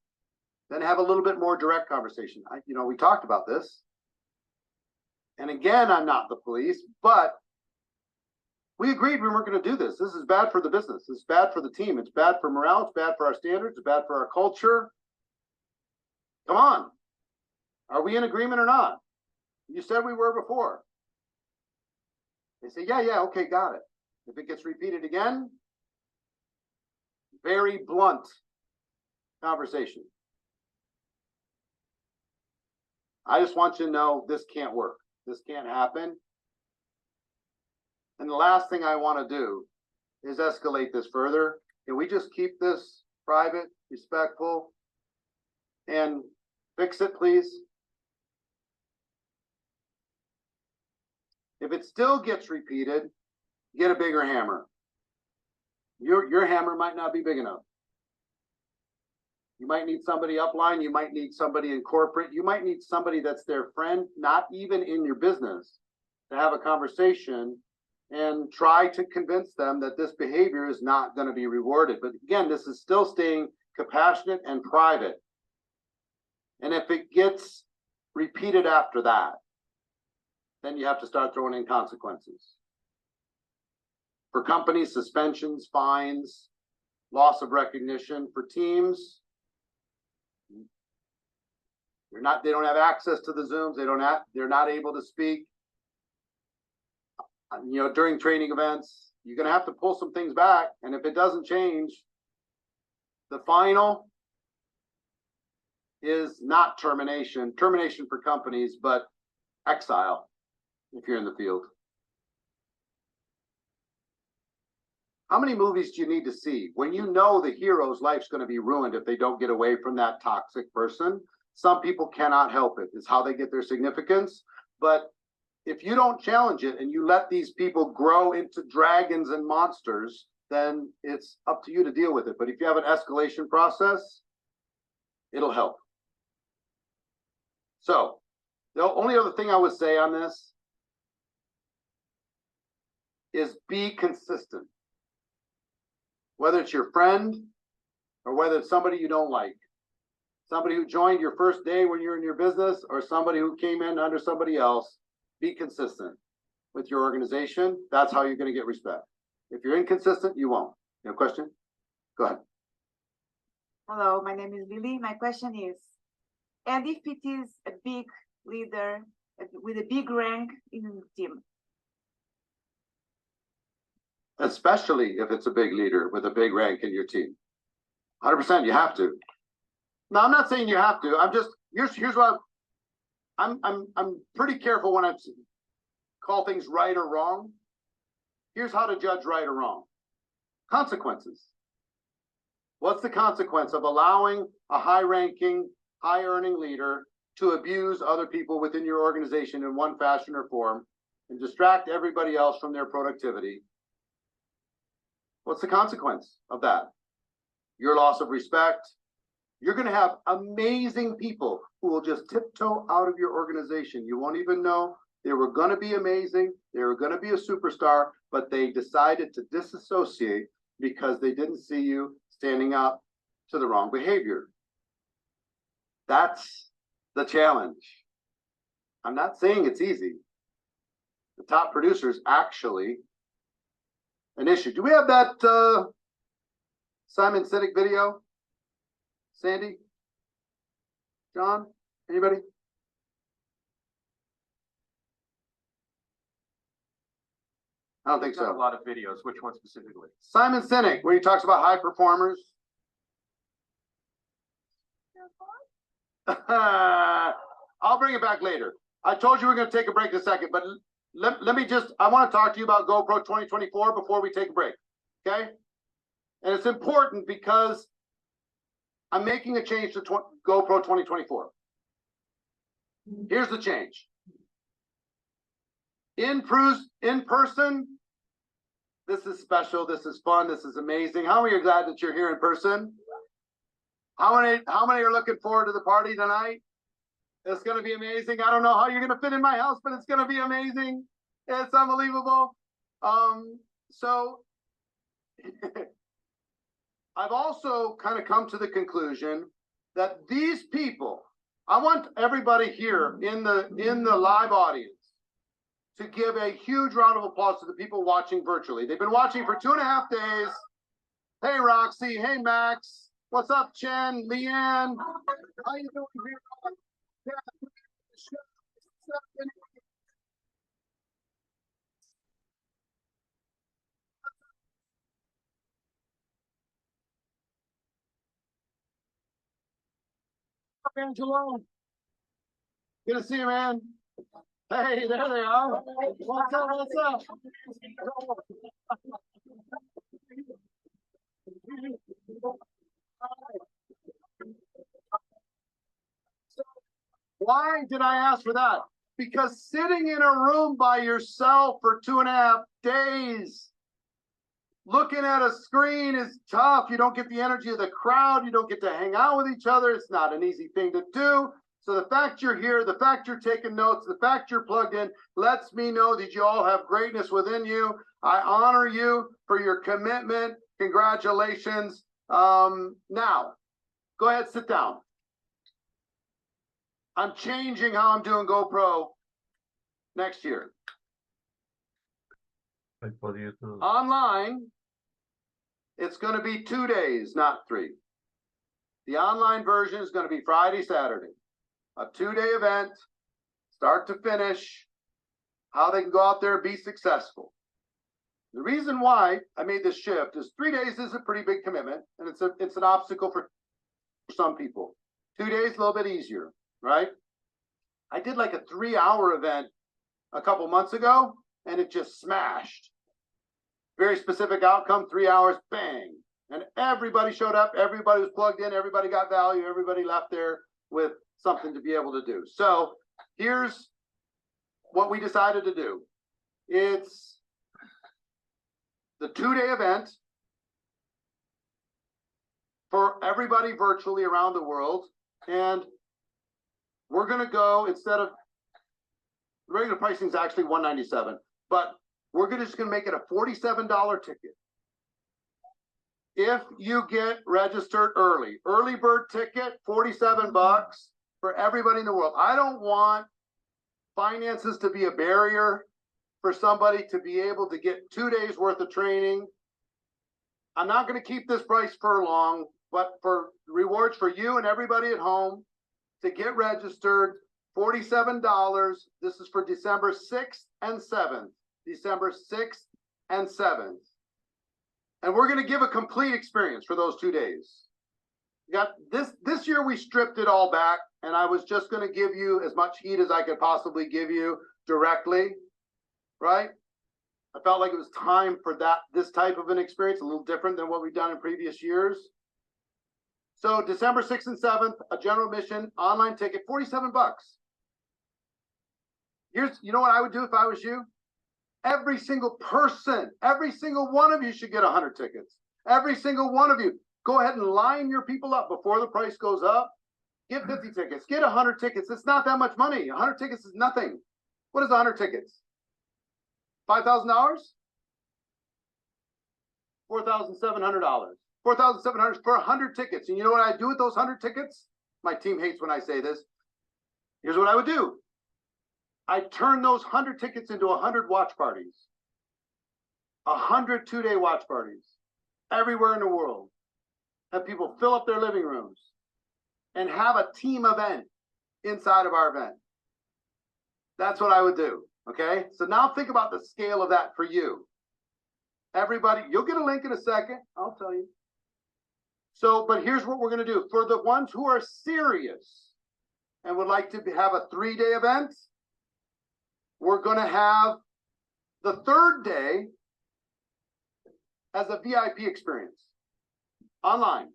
[SPEAKER 1] Then have a little bit more direct conversation. We talked about this. And again, I'm not the police, but we agreed we weren't going to do this. This is bad for the business. It's bad for the team. It's bad for morale. It's bad for our standards. It's bad for our culture. Come on. Are we in agreement or not? You said we were before. They say, yeah, okay, got it. If it gets repeated again, very blunt conversation. I just want you to know this can't work. This can't happen. And the last thing I want to do is escalate this further. Can we just keep this private, respectful, and fix it, please? If it still gets repeated, get a bigger hammer. Your hammer might not be big enough. You might need somebody upline. You might need somebody in corporate. You might need somebody that's their friend, not even in your business, to have a conversation and try to convince them that this behavior is not going to be rewarded. But again, this is still staying compassionate and private. And if it gets repeated after that, then you have to start throwing in consequences. For companies, suspensions, fines, loss of recognition. For teams, they don't have access to the Zooms. They're not able to speak. During training events, you're going to have to pull some things back. And if it doesn't change, the final is not termination. Termination for companies, but exile if you're in the field. How many movies do you need to see when you know the hero's life's going to be ruined if they don't get away from that toxic person? Some people cannot help it. It's how they get their significance. But if you don't challenge it and you let these people grow into dragons and monsters, then it's up to you to deal with it. But if you have an escalation process, it'll help. So the only other thing I would say on this is be consistent. Whether it's your friend or whether it's somebody you don't like, somebody who joined your first day when you're in your business or somebody who came in under somebody else, be consistent with your organization. That's how you're going to get respect. If you're inconsistent, you won't. You have a question? Go ahead.
[SPEAKER 2] Hello, my name is Lily. My question is, and if it is a big leader with a big rank in the team?
[SPEAKER 1] Especially if it's a big leader with a big rank in your team. 100%, you have to. No, I'm not saying you have to. I'm just, here's what I'm pretty careful when I call things right or wrong. Here's how to judge right or wrong. Consequences. What's the consequence of allowing a high-ranking, high-earning leader to abuse other people within your organization in one fashion or form and distract everybody else from their productivity? What's the consequence of that? Your loss of respect. You're going to have amazing people who will just tiptoe out of your organization. You won't even know they were going to be amazing. They were going to be a superstar, but they decided to disassociate because they didn't see you standing up to the wrong behavior. That's the challenge. I'm not saying it's easy. The top producers actually an issue. Do we have that Simon Sinek video? Sandy? John? Anybody? I don't think so.
[SPEAKER 3] A lot of videos. Which one specifically?
[SPEAKER 1] Simon Sinek, where he talks about high performers. I'll bring it back later. I told you we're going to take a break in a second, but let me just, I want to talk to you about GoPro 2024 before we take a break, okay? And it's important because I'm making a change to GoPro 2024. Here's the change. In person, This is special. This is fun. This is amazing. How many are glad that you're here in person? How many are looking forward to the party tonight? It's going to be amazing. I don't know how you're going to fit in my house, but it's going to be amazing. It's unbelievable. So I've also kind of come to the conclusion that these people, I want everybody here in the live audience to give a huge round of applause to the people watching virtually. They've been watching for 2.5 days. Hey, Roxy. Hey, Max. What's up, Chen? Leanne? How you doing here? Angelo. Good to see you, man. Hey, there they are. What's up? What's up? Why did I ask for that? Because sitting in a room by yourself for 2.5 days, looking at a screen is tough. You don't get the energy of the crowd. You don't get to hang out with each other. It's not an easy thing to do. So the fact you're here, the fact you're taking notes, the fact you're plugged in, lets me know that you all have greatness within you. I honor you for your commitment. Congratulations. Now, go ahead, sit down. I'm changing how I'm doing GoPro next year. Online, it's going to be 2 days, not 3. The online version is going to be Friday, Saturday. A 2-day event, start to finish, how they can go out there and be successful. The reason why I made this shift is 3 days is a pretty big commitment, and it's an obstacle for some people. 2 days, a little bit easier, right? I did like a 3-hour event a couple months ago, and it just smashed. Very specific outcome, 3 hours, bang. And everybody showed up, everybody was plugged in, everybody got value, everybody left there with something to be able to do. So here's what we decided to do. It's the 2-day event for everybody virtually around the world. And we're going to go, instead of the regular pricing is actually $197, but we're just going to make it a $47 ticket. If you get registered early, early bird ticket, 47 bucks for everybody in the world. I don't want finances to be a barrier for somebody to be able to get 2 days worth of training. I'm not going to keep this price for long, but for rewards for you and everybody at home to get registered, $47. This is for December 6th and 7th. December 6th and 7th. And we're going to give a complete experience for those 2 days. We got this year we stripped it all back, and I was just going to give you as much heat as I could possibly give you directly, right? I felt like it was time for this type of an experience, a little different than what we've done in previous years. So December 6th and 7th, a general admission online ticket, 47 bucks. You know what I would do if I was you? Every single person, every single one of you should get 100 tickets. Every single one of you. Go ahead and line your people up before the price goes up. Get 50 tickets. Get 100 tickets. It's not that much money. 100 tickets is nothing. What is 100 tickets? $5,000? $4,700. $4,700 for 100 tickets. And you know what I do with those 100 tickets? My team hates when I say this. Here's what I would do. I turn those 100 tickets into 100 watch parties. 100 2-day watch parties everywhere in the world. Have people fill up their living rooms and have a team event inside of our event. That's what I would do. Okay. So now think about the scale of that for you. Everybody, you'll get a link in a second. I'll tell you. So, but here's what we're going to do. For the ones who are serious and would like to have a 3-day event, we're going to have the 3rd day as a VIP experience online.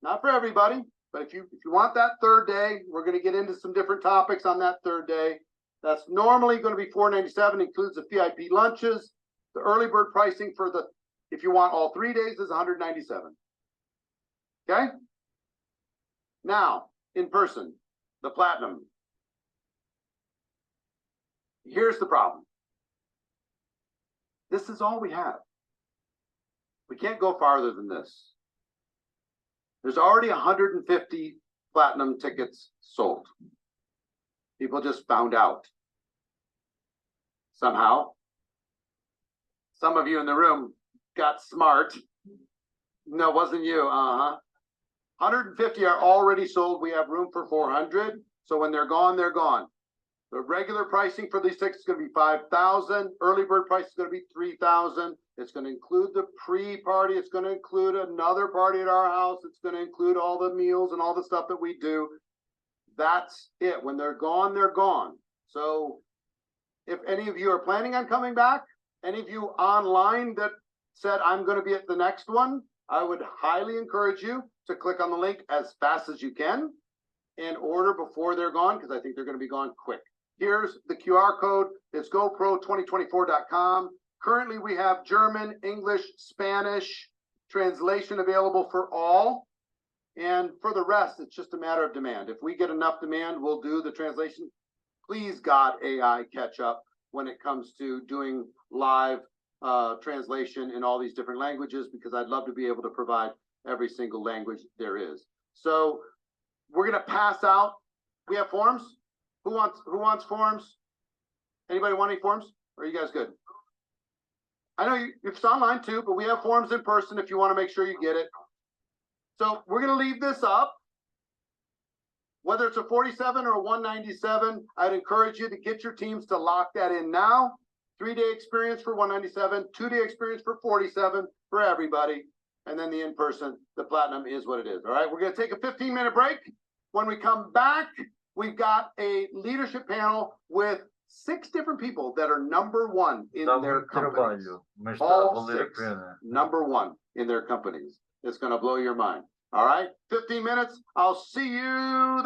[SPEAKER 1] Not for everybody, but if you want that 3rd day, we're going to get into some different topics on that 3rd day. That's normally going to be $497, includes the VIP lunches. The early bird pricing for the, if you want all 3 days, is $197. Okay? Now, in person, the platinum. Here's the problem. This is all we have. We can't go farther than this. There's already 150 platinum tickets sold. People just found out. Somehow. Some of you in the room got smart. No, it wasn't you. 150 are already sold. We have room for 400. So when they're gone, they're gone. The regular pricing for these tickets is going to be $5,000. Early bird price is going to be $3,000. It's going to include the pre-party. It's going to include another party at our house. It's going to include all the meals and all the stuff that we do. That's it. When they're gone, they're gone. So if any of you are planning on coming back, any of you online that said, I'm going to be at the next one, I would highly encourage you to click on the link as fast as you can and order before they're gone, because I think they're going to be gone quick. Here's the QR code. It's GoPro2024.com. Currently, we have German, English, Spanish translation available for all. And for the rest, it's just a matter of demand. If we get enough demand, we'll do the translation. Please, God, AI, catch up when it comes to doing live translation in all these different languages, because I'd love to be able to provide every single language there is. So we're going to pass out. We have forms. Who wants forms? Anybody want any forms? Or are you guys good? I know it's online too, but we have forms in person if you want to make sure you get it. So we're going to leave this up. Whether it's a 47 or a 197, I'd encourage you to get your teams to lock that in now. 3-day experience for 197, 2-day experience for 47 for everybody. And then the in-person, the platinum is what it is. All right, we're going to take a 15-minute break. When we come back, we've got a leadership panel with 6 different people that are #1 in their companies. All 6 #1 in their companies. It's going to blow your mind. All right, 15 minutes. I'll see you there.